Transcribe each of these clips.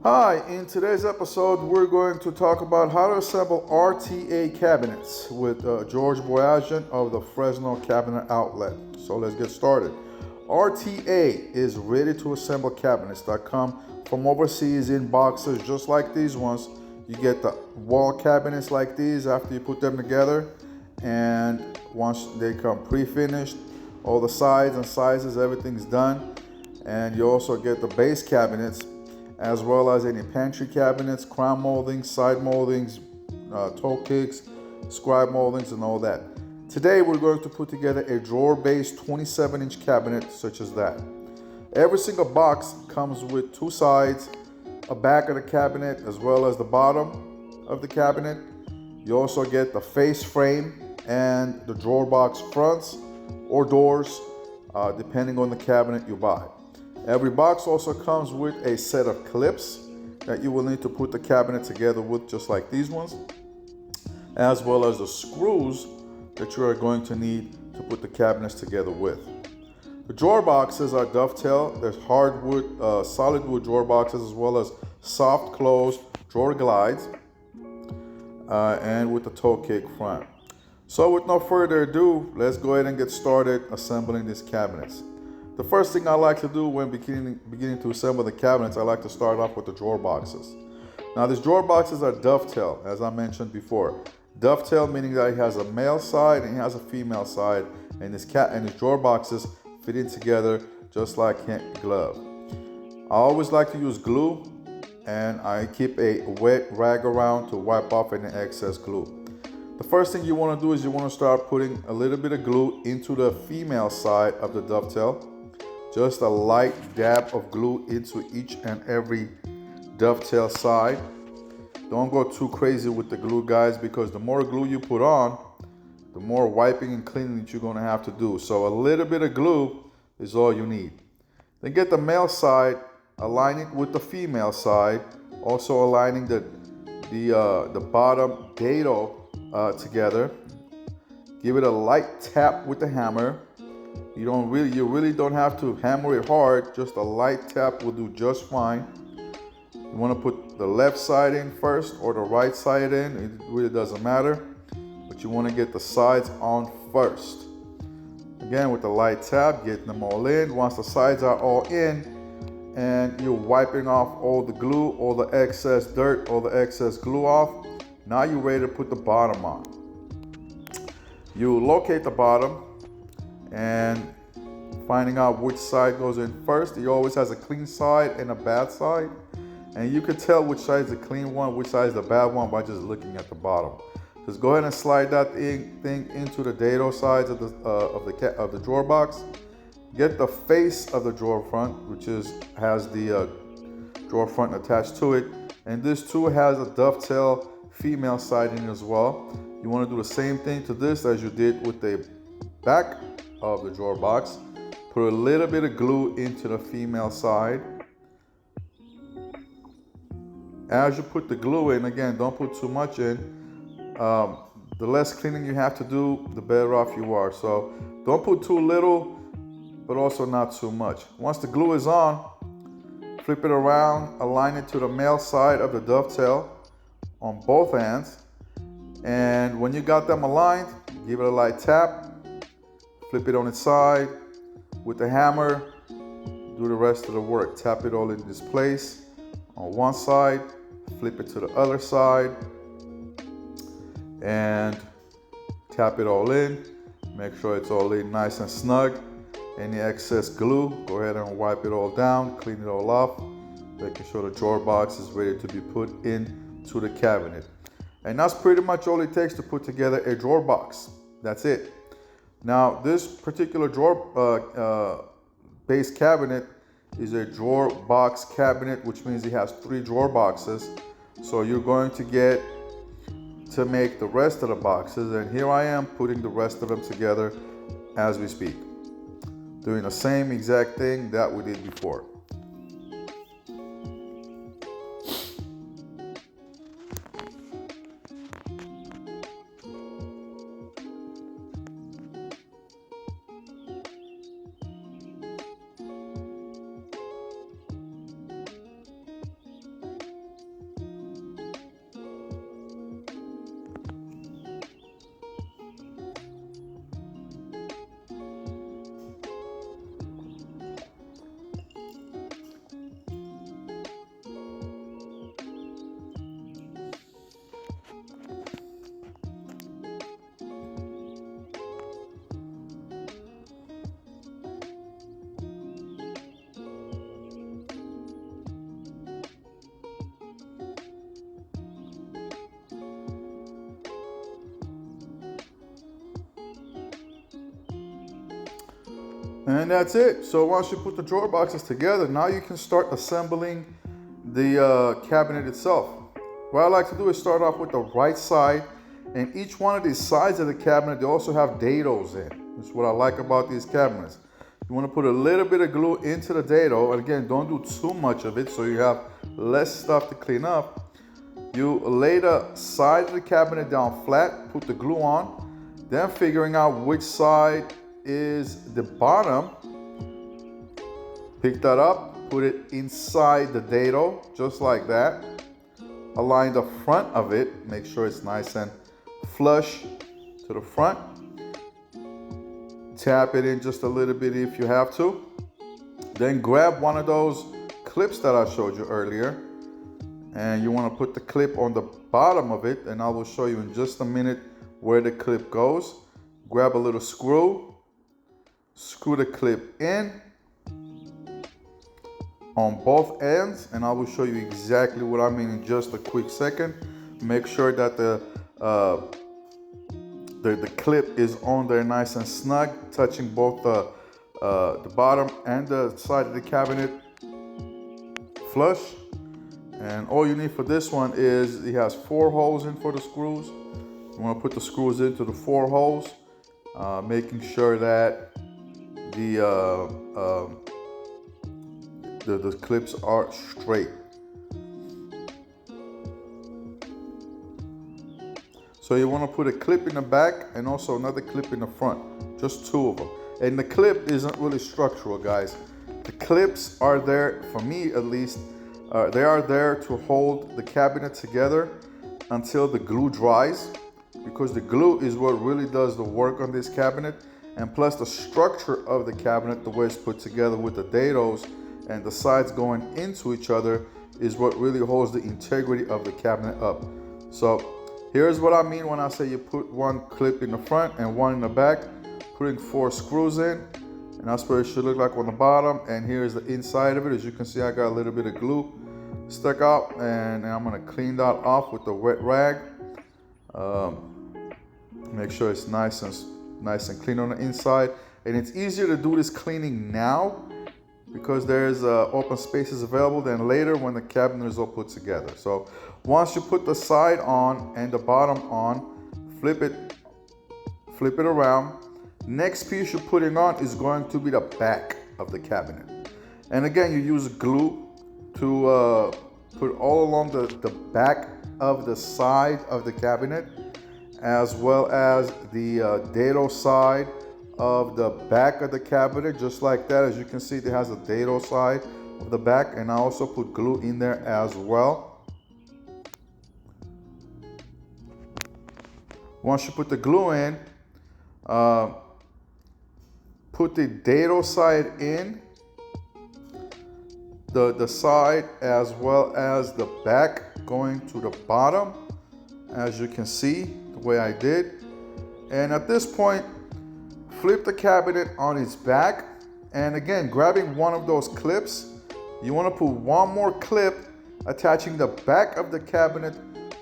Hi, in today's episode, we're going to talk about how to assemble RTA cabinets with George Boyajian of the Fresno Cabinet Outlet. So let's get started. RTA is ready to assemble cabinets that come from overseas in boxes just like these ones. You get the wall cabinets like these after you put them together, and once they come pre-finished, all the sides and sizes, everything's done. And you also get the base cabinets as well as any pantry cabinets, crown moldings, side moldings, toe kicks, scribe moldings, and all that. Today we're going to put together a drawer-based 27-inch cabinet such as that. Every single box comes with two sides, a back of the cabinet, as well as the bottom of the cabinet. You also get the face frame and the drawer box fronts or doors, depending on the cabinet you buy. Every box also comes with a set of clips that you will need to put the cabinet together with, just like these ones, as well as the screws that you are going to need to put the cabinets together with. The drawer boxes are dovetail. There's hardwood, solid wood drawer boxes, as well as soft close drawer glides, and with the toe kick front. So with no further ado, let's go ahead and get started assembling these cabinets. The first thing I like to do when beginning to assemble the cabinets, I like to start off with the drawer boxes. Now these drawer boxes are dovetail, as I mentioned before. Dovetail meaning that it has a male side and it has a female side, and these drawer boxes fit in together just like hand glove. I always like to use glue, and I keep a wet rag around to wipe off any excess glue. The first thing you want to do is you want to start putting a little bit of glue into the female side of the dovetail. Just a light dab of glue into each and every dovetail side. Don't go too crazy with the glue, guys, because the more glue you put on, the more wiping and cleaning that you're going to have to do. So a little bit of glue is all you need. Then get the male side, align it with the female side, also aligning the bottom dado together. Give it a light tap with the hammer. You really don't have to hammer it hard. Just a light tap will do just fine. You want to put the left side in first or the right side in. It really doesn't matter, but you want to get the sides on first. Again, with the light tap, getting them all in. Once the sides are all in, and you're wiping off all the glue, all the excess dirt, all the excess glue off, now you're ready to put the bottom on. You locate the bottom and finding out which side goes in first. It always has a clean side and a bad side, and you can tell which side is the clean one, which side is the bad one by just looking at the bottom. Just go ahead and slide that thing into the dado sides of the drawer box. Get the face of the drawer front, which has the drawer front attached to it, and this too has a dovetail female side in it as well. You want to do the same thing to this as you did with the back of the drawer box. Put a little bit of glue into the female side. As you put the glue in, again, don't put too much in. The less cleaning you have to do, the better off you are. So don't put too little, but also not too much. Once the glue is on, flip it around, align it to the male side of the dovetail on both ends. And when you got them aligned, give it a light tap, flip it on its side with the hammer, do the rest of the work. Tap it all in this place on one side, flip it to the other side, and tap it all in. Make sure it's all in nice and snug. Any excess glue, go ahead and wipe it all down, clean it all off, making sure the drawer box is ready to be put into the cabinet. And that's pretty much all it takes to put together a drawer box. That's it. Now, this particular drawer base cabinet is a drawer box cabinet, which means it has 3 drawer boxes. So you're going to get to make the rest of the boxes, and here I am putting the rest of them together as we speak, doing the same exact thing that we did before. And that's it. So once you put the drawer boxes together, now you can start assembling the cabinet itself. What I like to do is start off with the right side, and each one of these sides of the cabinet, they also have dados in. That's what I like about these cabinets. You want to put a little bit of glue into the dado, and again, don't do too much of it so you have less stuff to clean up. You lay the side of the cabinet down flat, put the glue on, then figuring out which side is the bottom, pick that up, put it inside the dado, just like that. Align the front of it, make sure it's nice and flush to the front. Tap it in just a little bit if you have to. Then grab one of those clips that I showed you earlier, and you want to put the clip on the bottom of it, and I will show you in just a minute where the clip goes. Grab a little screw, screw the clip in on both ends, and I will show you exactly what I mean in just a quick second. Make sure that the clip is on there nice and snug, touching both the bottom and the side of the cabinet flush. And all you need for this one is it has 4 holes in for the screws. You want to put the screws into the 4 holes, making sure that the clips are straight. So you want to put a clip in the back and also another clip in the front, just 2 of them. And the clip isn't really structural, guys. The clips are there, for me at least, they are there to hold the cabinet together until the glue dries, because the glue is what really does the work on this cabinet. And plus the structure of the cabinet, the way it's put together with the dados and the sides going into each other, is what really holds the integrity of the cabinet up. So here's what I mean when I say you put 1 clip in the front and 1 in the back, putting 4 screws in, and that's what it should look like on the bottom. And here's the inside of it. As you can see, I got a little bit of glue stuck out, and I'm gonna clean that off with the wet rag. Make sure it's nice and clean on the inside. And it's easier to do this cleaning now because there's open spaces available than later when the cabinet is all put together. So once you put the side on and the bottom on, flip it around. Next piece you're putting on is going to be the back of the cabinet. And again, you use glue to put all along the back of the side of the cabinet, as well as the dado side of the back of the cabinet, just like that. As you can see, it has a dado side of the back, and I also put glue in there as well. Once you put the glue in, put the dado side in, the side as well as the back going to the bottom, as you can see the way I did. And at this point, flip the cabinet on its back, and again, grabbing one of those clips, you want to put 1 more clip attaching the back of the cabinet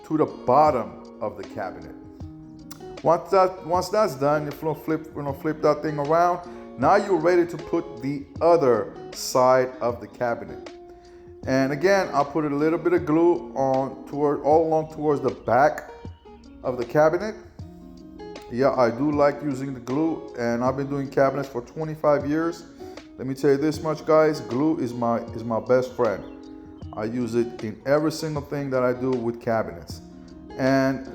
to the bottom of the cabinet. Once that's done, you're gonna flip that thing around. Now you're ready to put the other side of the cabinet. And again, I'll put a little bit of glue all along towards the back of the cabinet. Yeah, I do like using the glue, and I've been doing cabinets for 25 years. Let me tell you this much, guys, glue is my best friend. I use it in every single thing that I do with cabinets. And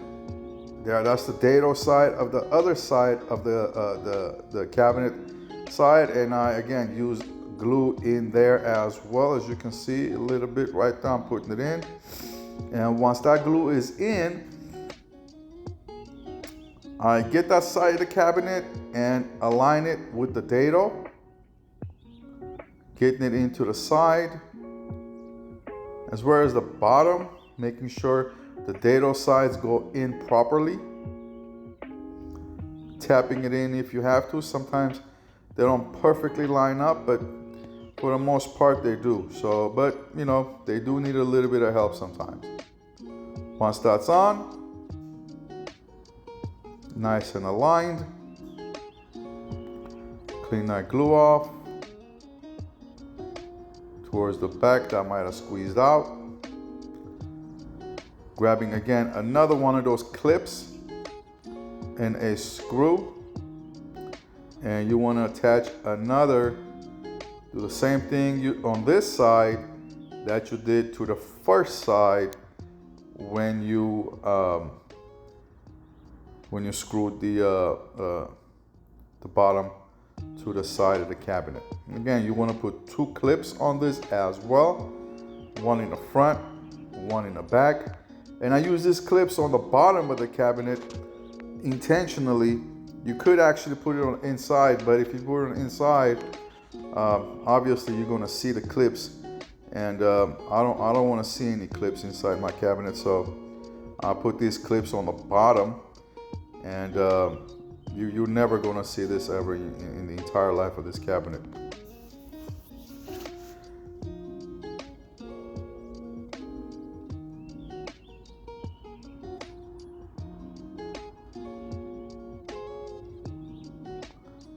that's the dado side of the other side of the cabinet side, and I again use glue in there as well. As you can see a little bit right there, I'm putting it in. And once that glue is in, I get that side of the cabinet and align it with the dado, getting it into the side as well as the bottom, making sure the dado sides go in properly. Tapping it in if you have to. Sometimes they don't perfectly line up, but for the most part they do. So, but you know, they do need a little bit of help sometimes. Once that's on, nice and aligned, Clean that glue off. Towards the back that might have squeezed out. Grabbing again another one of those clips and a screw. And you want to attach another, do the same thing on this side that you did to the first side when you screwed the bottom to the side of the cabinet. Again, you want to put 2 clips on this as well, one in the front, one in the back. And I use these clips on the bottom of the cabinet intentionally. You could actually put it on the inside, but if you put it on the inside, obviously you're going to see the clips, and I don't want to see any clips inside my cabinet, so I put these clips on the bottom, and you're never going to see this ever in the entire life of this cabinet.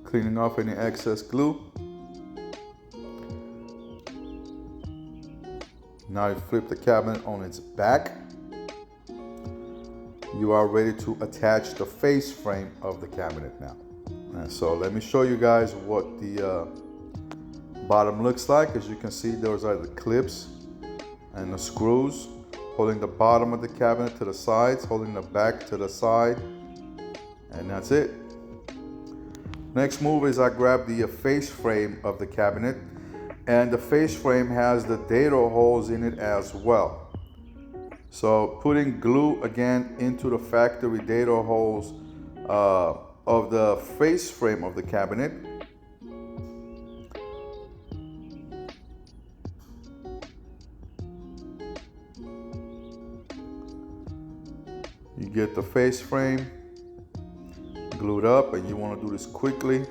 Cleaning off any excess glue. Now you flip the cabinet on its back. You are ready to attach the face frame of the cabinet now. And so let me show you guys what the bottom looks like. As you can see, those are the clips and the screws holding the bottom of the cabinet to the sides, holding the back to the side, and that's it. Next move is I grab the face frame of the cabinet, and the face frame has the dado holes in it as well. So putting glue again into the factory dado holes of the face frame of the cabinet. You get the face frame glued up, and you want to do this quickly.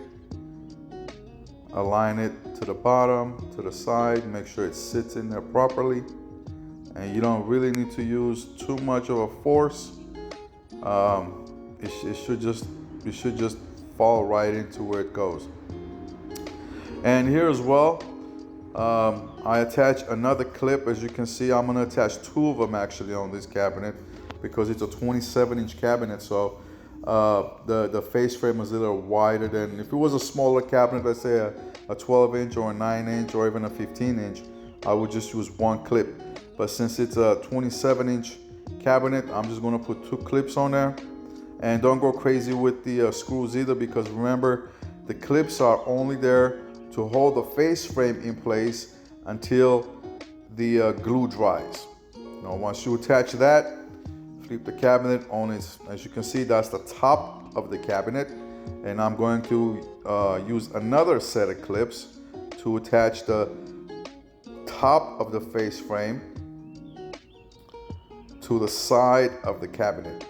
Align it to the bottom, to the side, make sure it sits in there properly, and you don't really need to use too much of a force. It should just fall right into where it goes. And here as well, I attach another clip. As you can see, I'm going to attach 2 of them actually on this cabinet because it's a 27-inch cabinet, so the face frame is a little wider than if it was a smaller cabinet, let's say a 12-inch or a 9-inch or even a 15-inch. I would just use 1 clip. But since it's a 27-inch cabinet, I'm just going to put 2 clips on there. And don't go crazy with the screws either, because remember, the clips are only there to hold the face frame in place until the glue dries. Now, once you attach that, flip the cabinet on its, as you can see, that's the top of the cabinet, and I'm going to use another set of clips to attach the top of the face frame to the side of the cabinet.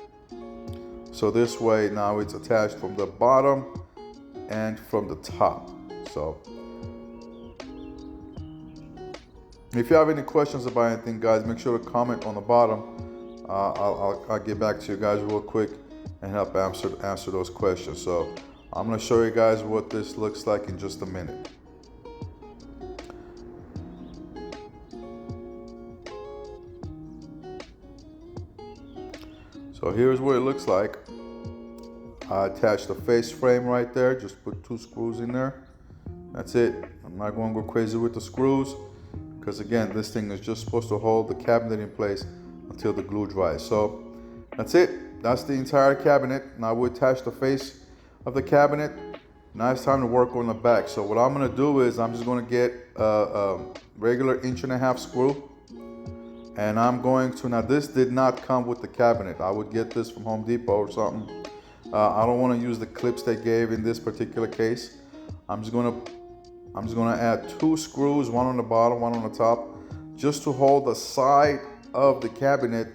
So this way now it's attached from the bottom and from the top. So if you have any questions about anything, guys, make sure to comment on the bottom. I'll get back to you guys real quick and help answer those questions. So I'm going to show you guys what this looks like in just a minute. So here's what it looks like. I attached the face frame right there. Just put 2 screws in there. That's it. I'm not going to go crazy with the screws because, again, this thing is just supposed to hold the cabinet in place until the glue dries. So that's it. That's the entire cabinet. Now we attach the face of the cabinet. Now it's time to work on the back. So what I'm going to do is I'm just going to get a regular 1.5-inch screw. And I'm going to, now this did not come with the cabinet. I would get this from Home Depot or something. I don't want to use the clips they gave in this particular case. I'm just going to add 2 screws, one on the bottom, one on the top, just to hold the side of the cabinet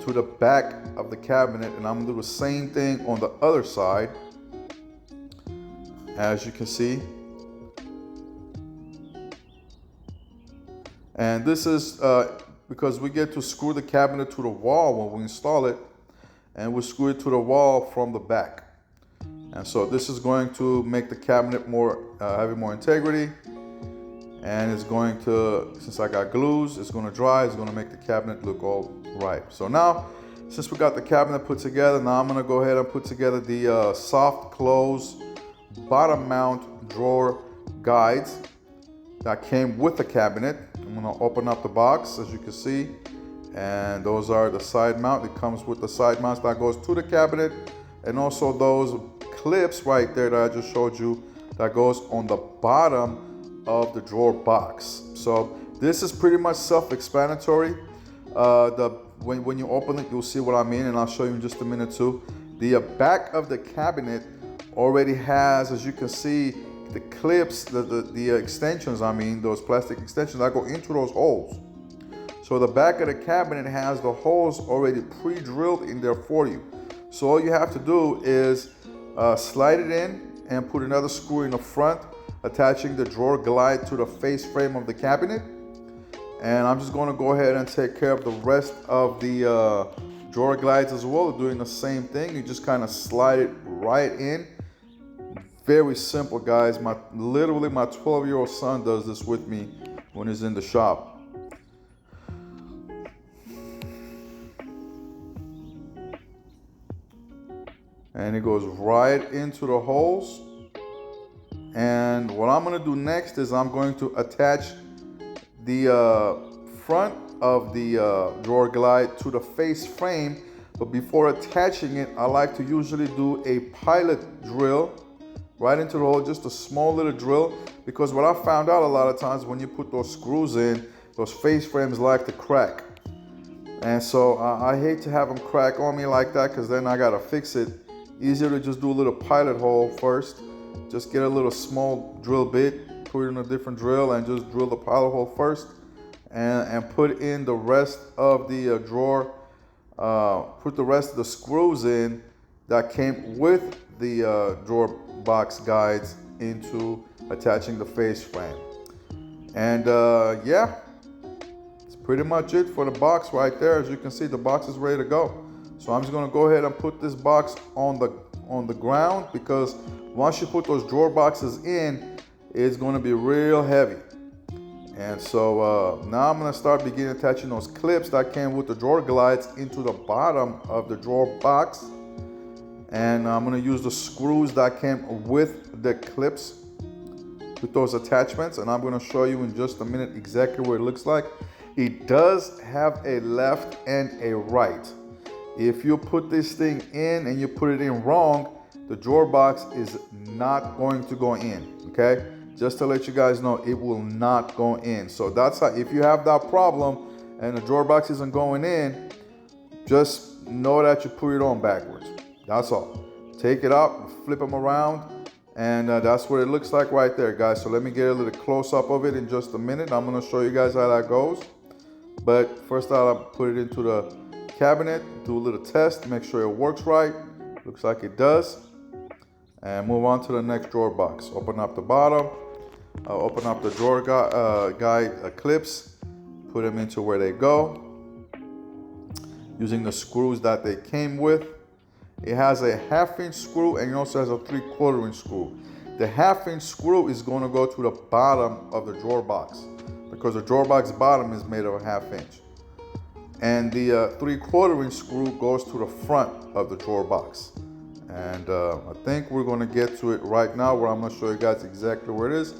to the back of the cabinet. And I'm going to do the same thing on the other side. As you can see. And this is because we get to screw the cabinet to the wall when we install it, and we screw it to the wall from the back. And so this is going to make the cabinet more have more integrity, and it's going to, since I got glues, it's going to dry, it's going to make the cabinet look all right. So now, since we got the cabinet put together, now I'm going to go ahead and put together the soft close bottom mount drawer guides that came with the cabinet. I'm going to open up the box, as you can see, and those are the side mount. It comes with the side mounts that goes to the cabinet, and also those clips right there that I just showed you that goes on the bottom of the drawer box. So this is pretty much self-explanatory. When you open it, you'll see what I mean, and I'll show you in just a minute too. The back of the cabinet already has, as you can see, the clips, the extensions, I mean, those plastic extensions that go into those holes. So the back of the cabinet has the holes already pre-drilled in there for you. So all you have to do is slide it in and put another screw in the front, attaching the drawer glide to the face frame of the cabinet. And I'm just going to go ahead and take care of the rest of the drawer glides as well, doing the same thing. You just kind of slide it right in. Very simple, guys. Literally my 12-year-old son does this with me when he's in the shop. And it goes right into the holes. And what I'm going to do next is I'm going to attach the front of the drawer glide to the face frame. But before attaching it, I like to usually do a pilot drill right into the hole, just a small little drill, because what I found out a lot of times, when you put those screws in, those face frames like to crack. And so I hate to have them crack on me like that, because then I gotta fix it. Easier to just do a little pilot hole first. Just get a little small drill bit, put it in a different drill, and just drill the pilot hole first, and put in the rest of the drawer, put the rest of the screws in that came with the drawer box guides into attaching the face frame. And yeah, it's pretty much it for the box right there. As you can see, the box is ready to go. So I'm just going to go ahead and put this box on the ground, because once you put those drawer boxes in, it's going to be real heavy. And so now I'm going to start beginning attaching those clips that came with the drawer glides into the bottom of the drawer box. And I'm going to use the screws that came with the clips with those attachments. And I'm going to show you in just a minute exactly what it looks like. It does have a left and a right. If you put this thing in and you put it in wrong, the drawer box is not going to go in, okay? Just to let you guys know, it will not go in. So that's how, if you have that problem and the drawer box isn't going in, just know that you put it on backwards. That's all. Take it out, flip them around, and that's what it looks like right there, guys. So let me get a little close-up of it in just a minute. I'm going to show you guys how that goes. But first I'll put it into the cabinet, do a little test, make sure it works right. Looks like it does. And move on to the next drawer box. Open up the bottom, open up the drawer guide clips, put them into where they go, using the screws that they came with. It has a 1/2-inch screw, and it also has a 3/4-inch screw. The 1/2-inch screw is going to go to the bottom of the drawer box, because the drawer box bottom is made of a 1/2-inch. And the 3/4-inch screw goes to the front of the drawer box. And I think we're going to get to it right now, where I'm going to show you guys exactly where it is.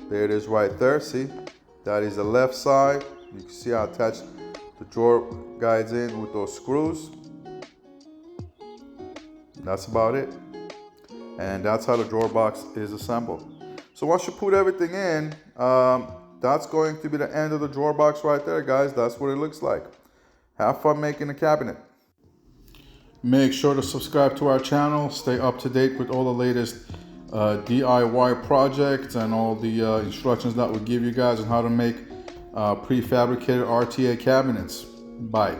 There it is right there. See, that is the left side. You can see I attached the drawer guides in with those screws. That's about it. And that's how the drawer box is assembled. So once you put everything in, that's going to be the end of the drawer box right there, guys. That's what it looks like. Have fun making a cabinet. Make sure to subscribe to our channel. Stay up to date with all the latest DIY projects and all the instructions that we give you guys on how to make prefabricated RTA cabinets. Bye.